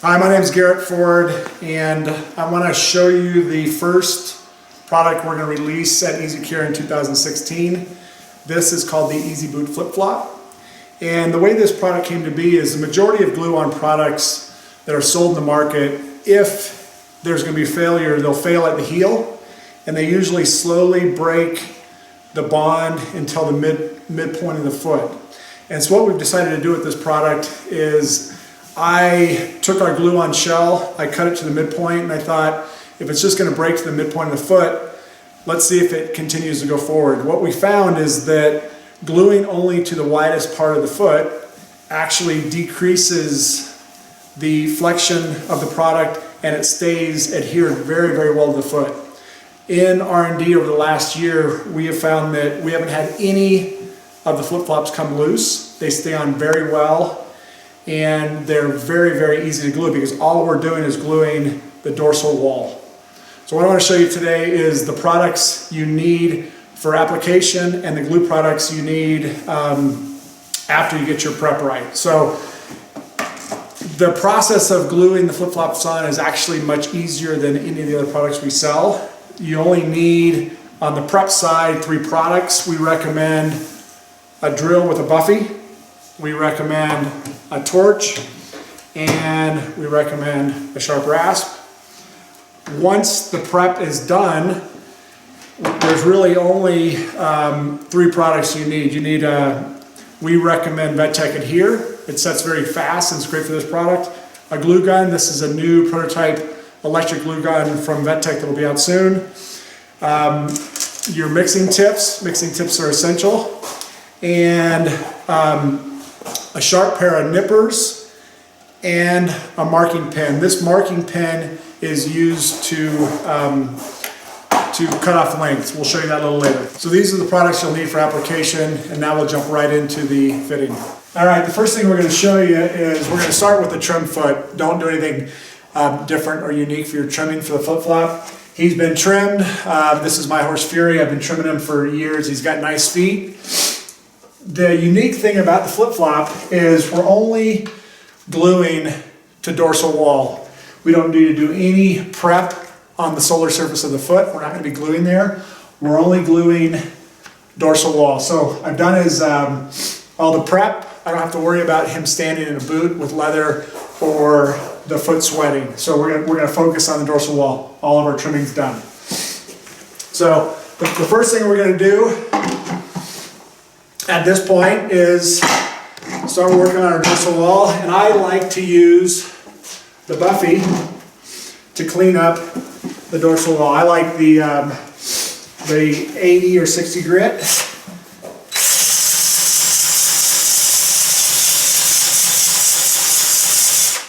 Hi, my name is Garrett Ford, and I want to show you the first product we're going to release at EasyCare in 2016. This is called the Easyboot flip-flop. And the way this product came to be is the majority of glue-on products that are sold in the market, if there's going to be failure, they'll fail at the heel, and they usually slowly break the bond until the midpoint of the foot. And so what we've decided to do with this product is I took our glue-on shell, I cut it to the midpoint, and I thought, if it's just going to break to the midpoint of the foot, let's see if it continues to go forward. What we found is that gluing only to the widest part of the foot actually decreases the flexion of the product, and it stays adhered very, very well to the foot. In R&D over the last year, we have found that we haven't had any of the flip-flops come loose. They stay on very well, and they're very, very easy to glue because all we're doing is gluing the dorsal wall. So what I want to show you today is the products you need for application and the glue products you need after you get your prep right. So the process of gluing the flip-flops on is actually much easier than any of the other products we sell. You only need, on the prep side, 3 products. We recommend a drill with a buffy, we recommend a torch, and we recommend a sharp rasp. Once the prep is done, there's really only 3 products you need. We recommend VetTech Adhere. It sets very fast and it's great for this product. A glue gun. This is a new prototype electric glue gun from VetTech that will be out soon. Your mixing tips. Mixing tips are essential. And a sharp pair of nippers and a marking pen. This marking pen is used to cut off lengths. We'll show you that a little later. So these are the products you'll need for application, and now we'll jump right into the fitting. All right, the first thing we're going to show you is we're going to start with the trim foot. Don't do anything different or unique for your trimming for the flip-flop. He's been trimmed. This is my horse Fury. I've been trimming him for years. He's got nice feet. The unique thing about the flip-flop is we're only gluing to dorsal wall. We don't need to do any prep on the solar surface of the foot. We're not going to be gluing there. We're only gluing dorsal wall. So I've done his all the prep. I don't have to worry about him standing in a boot with leather or the foot sweating. So we're gonna focus on the dorsal wall. All of our trimming's done. So the first thing we're gonna do at this point is start working on our dorsal wall, and I like to use the buffy to clean up the dorsal wall. I like the 80 or 60 grit.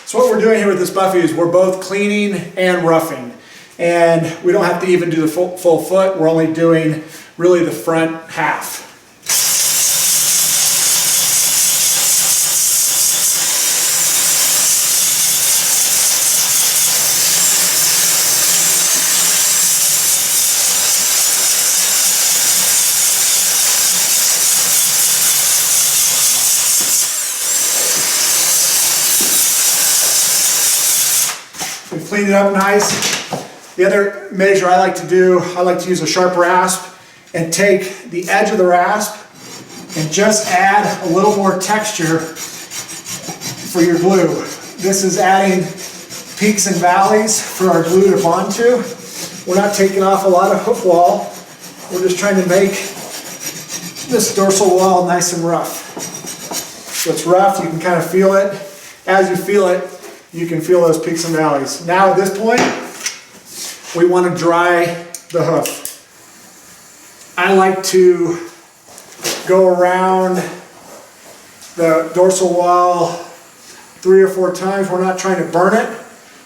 So what we're doing here with this buffy is we're both cleaning and roughing, and we don't have to even do the full foot. We're only doing really the front half. We've cleaned it up nice. The other measure I like to do, I like to use a sharp rasp and take the edge of the rasp and just add a little more texture for your glue. This is adding peaks and valleys for our glue to bond to. We're not taking off a lot of hoof wall. We're just trying to make this dorsal wall nice and rough. So it's rough, you can kind of feel it. As you feel it, you can feel those peaks and valleys. Now at this point, we want to dry the hoof. I like to go around the dorsal wall 3 or 4 times. We're not trying to burn it.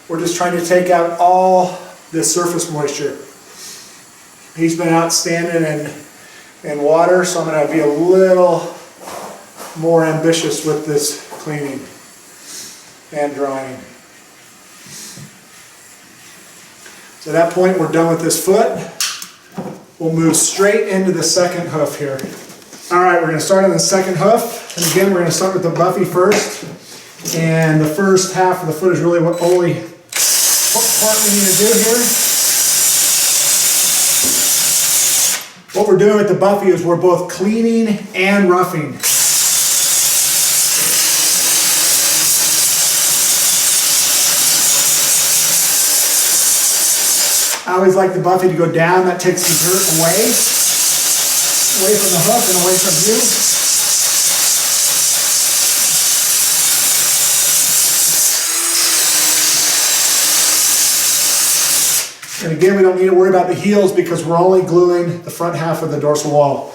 We're just trying to take out all the surface moisture. He's been out standing in water, so I'm going to be a little more ambitious with this cleaning and drying. So at that point, we're done with this foot. We'll move straight into the second hoof here. All right, we're going to start on the second hoof. And again, we're going to start with the buffy first. And the first half of the foot is really what part we need to do here. What we're doing with the Buffy is we're both cleaning and roughing. I always like the Buffy to go down. That takes the dirt away from the hook and away from you. And again, we don't need to worry about the heels because we're only gluing the front half of the dorsal wall.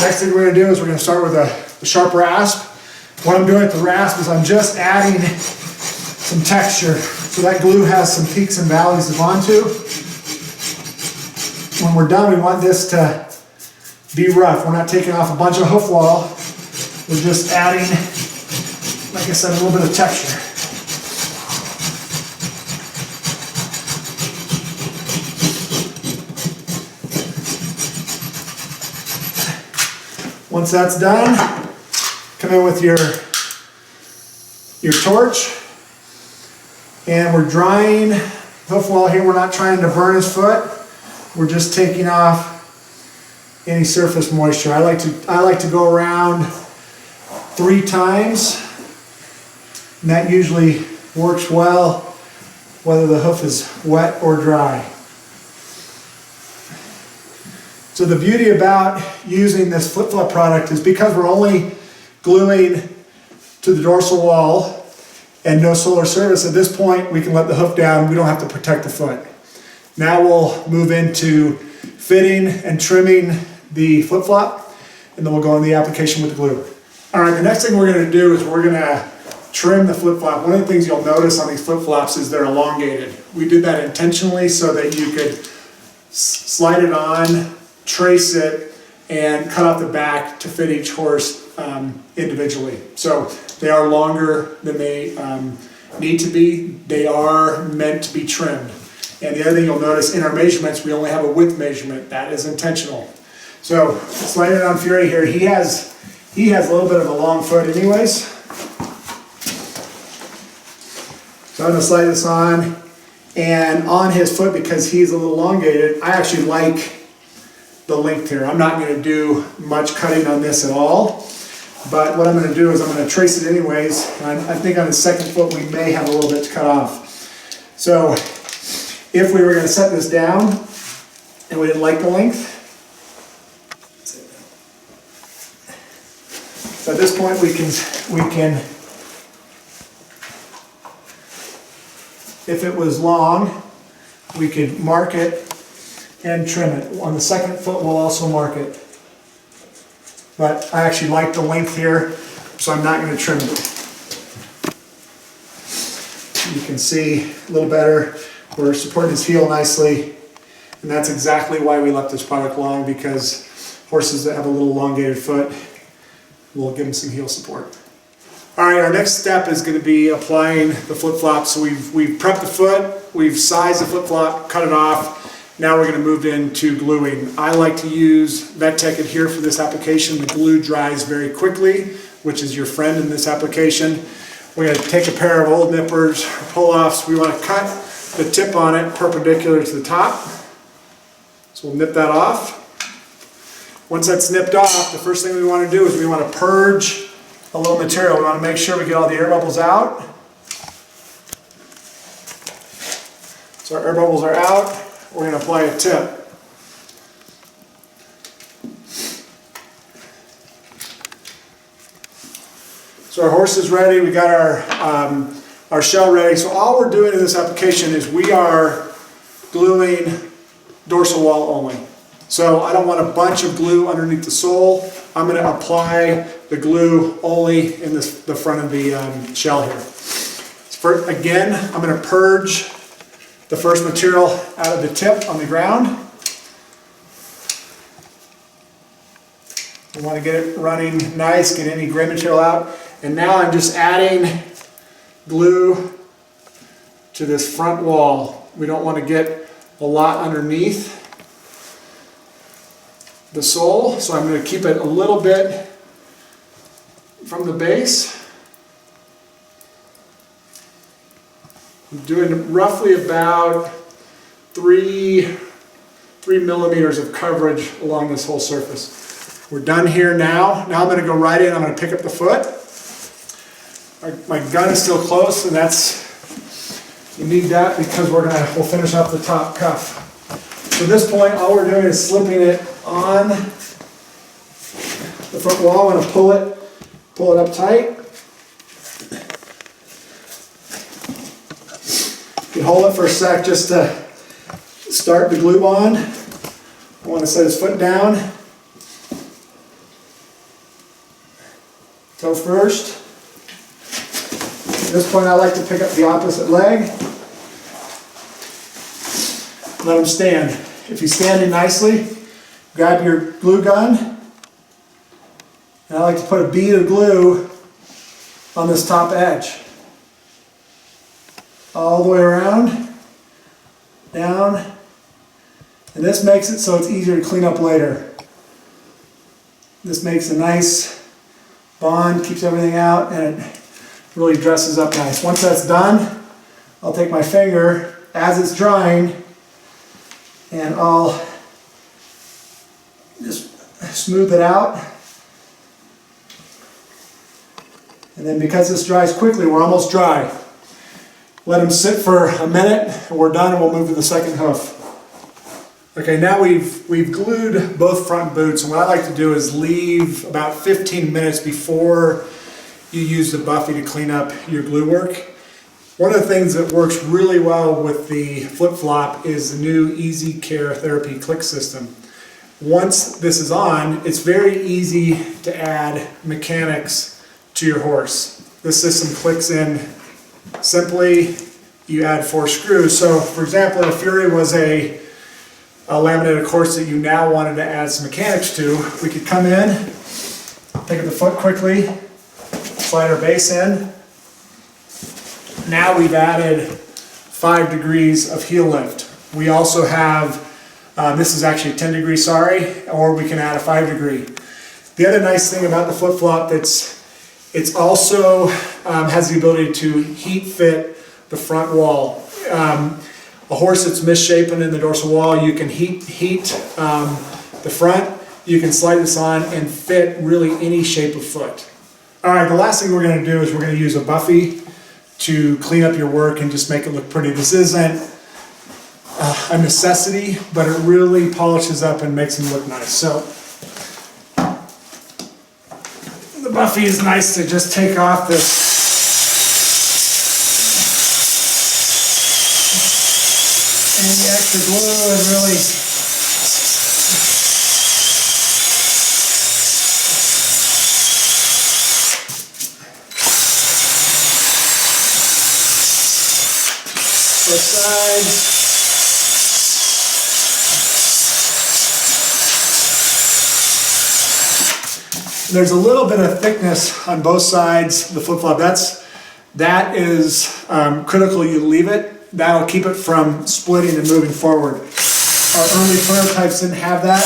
Next thing we're going to do is we're going to start with a sharp rasp. What I'm doing with the rasp is I'm just adding some texture. So that glue has some peaks and valleys to bond to. When we're done, we want this to be rough. We're not taking off a bunch of hoof wall. We're just adding, like I said, a little bit of texture. Once that's done, come in with your torch, and we're drying hoof wall here. We're not trying to burn his foot. We're just taking off any surface moisture. I like to go around 3 times, and that usually works well whether the hoof is wet or dry. So the beauty about using this flip-flop product is because we're only gluing to the dorsal wall and no solar surface, at this point we can let the hoof down. We don't have to protect the foot. Now we'll move into fitting and trimming the flip-flop, and then we'll go in the application with the glue. All right, the next thing we're going to do is we're going to trim the flip-flop. One of the things you'll notice on these flip-flops is they're elongated. We did that intentionally so that you could slide it on, trace it, and cut off the back to fit each horse individually. So they are longer than they need to be. They are meant to be trimmed. And the other thing you'll notice in our measurements, we only have a width measurement. That is intentional. So slide it on Fury here. He has a little bit of a long foot anyways. So I'm going to slide this on, and on his foot, because he's a little elongated, I actually like the length here. I'm not going to do much cutting on this at all, but what I'm going to do is I'm going to trace it anyways. I think on the second foot we may have a little bit to cut off. So if we were going to set this down and we didn't like the length, so at this point we can if it was long, we could mark it and trim it. On the second foot we'll also mark it. But I actually like the length here, so I'm not going to trim it. You can see a little better. We're supporting his heel nicely, and that's exactly why we left this product long, because horses that have a little elongated foot, we'll give them some heel support. All right, our next step is going to be applying the flip-flop. So we've prepped the foot, we've sized the flip-flop, cut it off. Now we're going to move into gluing. I like to use VetTech Adhere for this application. The glue dries very quickly, which is your friend in this application. We're going to take a pair of old nippers, pull-offs. We want to cut the tip on it perpendicular to the top. So we'll nip that off. Once that's nipped off, the first thing we want to do is we want to purge a little material. We want to make sure we get all the air bubbles out. So our air bubbles are out. We're going to apply a tip. So our horse is ready. We got our shell ready. So all we're doing in this application is we are gluing dorsal wall only. So I don't want a bunch of glue underneath the sole. I'm going to apply the glue only in the front of the shell here. Again, I'm going to purge the first material out of the tip on the ground. We want to get it running nice, get any gray material out. And now I'm just adding glue to this front wall. We don't want to get a lot underneath the sole, so I'm going to keep it a little bit from the base. I'm doing roughly about 3 millimeters of coverage along this whole surface. We're done here now. Now I'm going to go right in. I'm going to pick up the foot. My gun is still close, and you need that because we'll finish off the top cuff. So at this point, all we're doing is slipping it on the front wall. I'm going to pull it up tight. You hold it for a sec just to start the glue bond. I want to set his foot down. Toe first. At this point, I like to pick up the opposite leg. Let him stand. If he's standing nicely, grab your glue gun. And I like to put a bead of glue on this top edge. All the way around, down. And this makes it so it's easier to clean up later. This makes a nice bond, keeps everything out, and it really dresses up nice. Once that's done, I'll take my finger as it's drying and I'll just smooth it out. And then because this dries quickly, we're almost dry. Let them sit for a minute and we're done, and we'll move to the second hoof. Okay, now we've glued both front boots, and what I like to do is leave about 15 minutes before you use the buffy to clean up your glue work. One of the things that works really well with the flip-flop is the new Easy Care Therapy click system. Once this is on, it's very easy to add mechanics to your horse. This system clicks in simply. You add 4 screws. So for example, if Fury was a laminated horse that you now wanted to add some mechanics to, we could come in, pick up the foot quickly, slide our base in. Now we've added 5 degrees of heel lift. We also have, this is actually 10 degrees, sorry, or we can add a 5 degree. The other nice thing about the flip-flop, it's also has the ability to heat fit the front wall. A horse that's misshapen in the dorsal wall, you can heat the front. You can slide this on and fit really any shape of foot. All right, the last thing we're going to do is we're going to use a buffy to clean up your work and just make it look pretty. This isn't a necessity, but it really polishes up and makes them look nice. So the buffy is nice to just take off this any extra glue and really both sides. There's a little bit of thickness on both sides of the flip-flop. That is critical. You leave it. That'll keep it from splitting and moving forward. Our early prototypes didn't have that.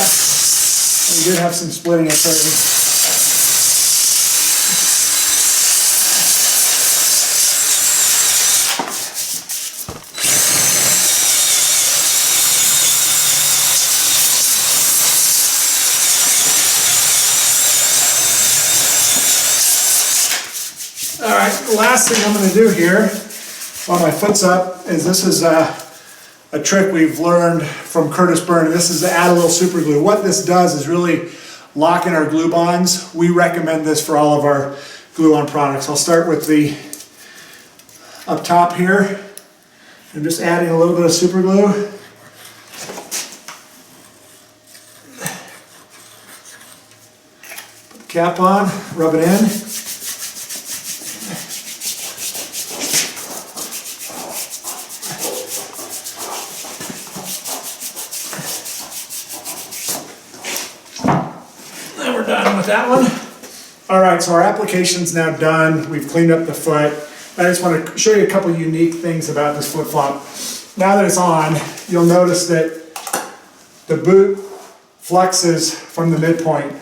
We did have some splitting occurring. All right, the last thing I'm going to do here while my foot's up is this is a trick we've learned from Curtis Byrne. This is to add a little super glue. What this does is really lock in our glue bonds. We recommend this for all of our glue-on products. I'll start with the up top here. I'm just adding a little bit of super glue. Put the cap on, rub it in. We're done with that one. All right, so our application's now done. We've cleaned up the foot. I just want to show you a couple of unique things about this flip-flop. Now that it's on, you'll notice that the boot flexes from the midpoint.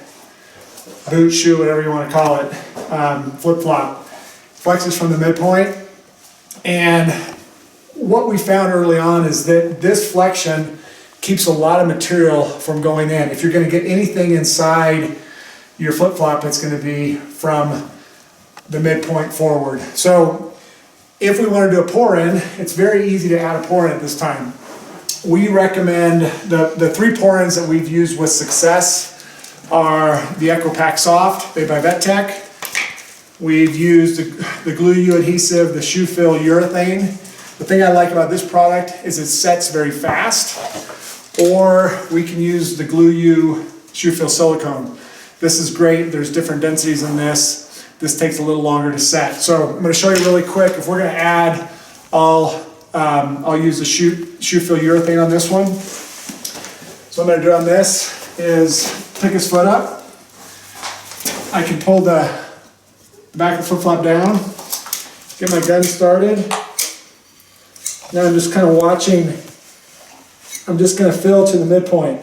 Boot, shoe, whatever you want to call it. Flip-flop flexes from the midpoint. And what we found early on is that this flexion keeps a lot of material from going in. If you're going to get anything inside your flip-flop, it's going to be from the midpoint forward. So if we want to do a pour in, it's very easy to add a pour in at this time. We recommend the 3 pour-ins that we've used with success are the EcoPack Soft, made by VetTech. We've used the Glue U adhesive, the Shoe Fill urethane. The thing I like about this product is it sets very fast. Or we can use the Glue U Shoe Fill silicone. This is great. There's different densities in this. This takes a little longer to set. So I'm going to show you really quick. If we're going to add, I'll use the Shoe Fill urethane on this one. So what I'm going to do on this is pick his foot up. I can pull the back of the flip-flop down, get my gun started. Now I'm just kind of watching. I'm just going to fill to the midpoint.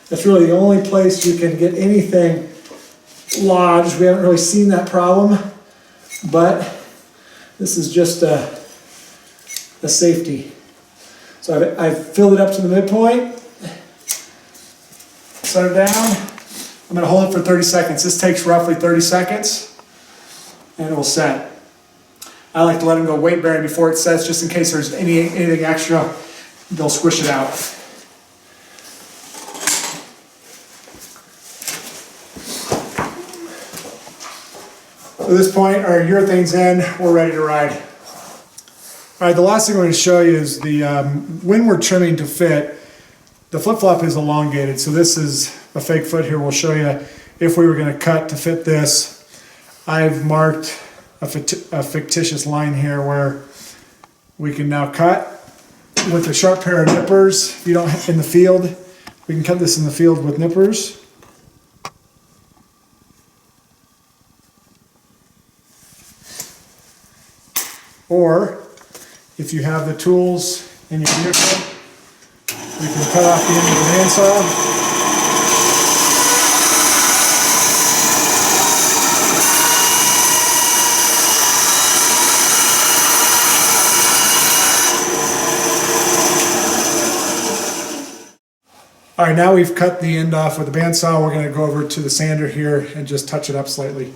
That's really the only place you can get anything lodged. We haven't really seen that problem, but this is just a safety. So I've filled it up to the midpoint, set it down. I'm going to hold it for 30 seconds. This takes roughly 30 seconds, and it will set. I like to let them go weight bearing before it sets, just in case there's anything extra, they'll squish it out. At this point, our urethane's in, we're ready to ride. All right, the last thing I'm going to show you is when we're trimming to fit, the flip-flop is elongated, so this is a fake foot here. We'll show you if we were going to cut to fit this. I've marked a fictitious line here where we can now cut with a sharp pair of nippers. If you don't in the field, we can cut this in the field with nippers. Or if you have the tools in your vehicle, we can cut off the end of the bandsaw. All right, now we've cut the end off with the bandsaw. We're going to go over to the sander here and just touch it up slightly.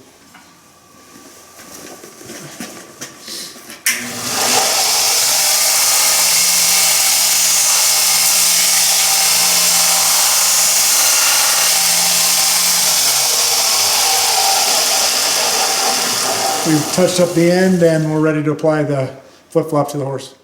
We've touched up the end and we're ready to apply the flip-flop to the horse.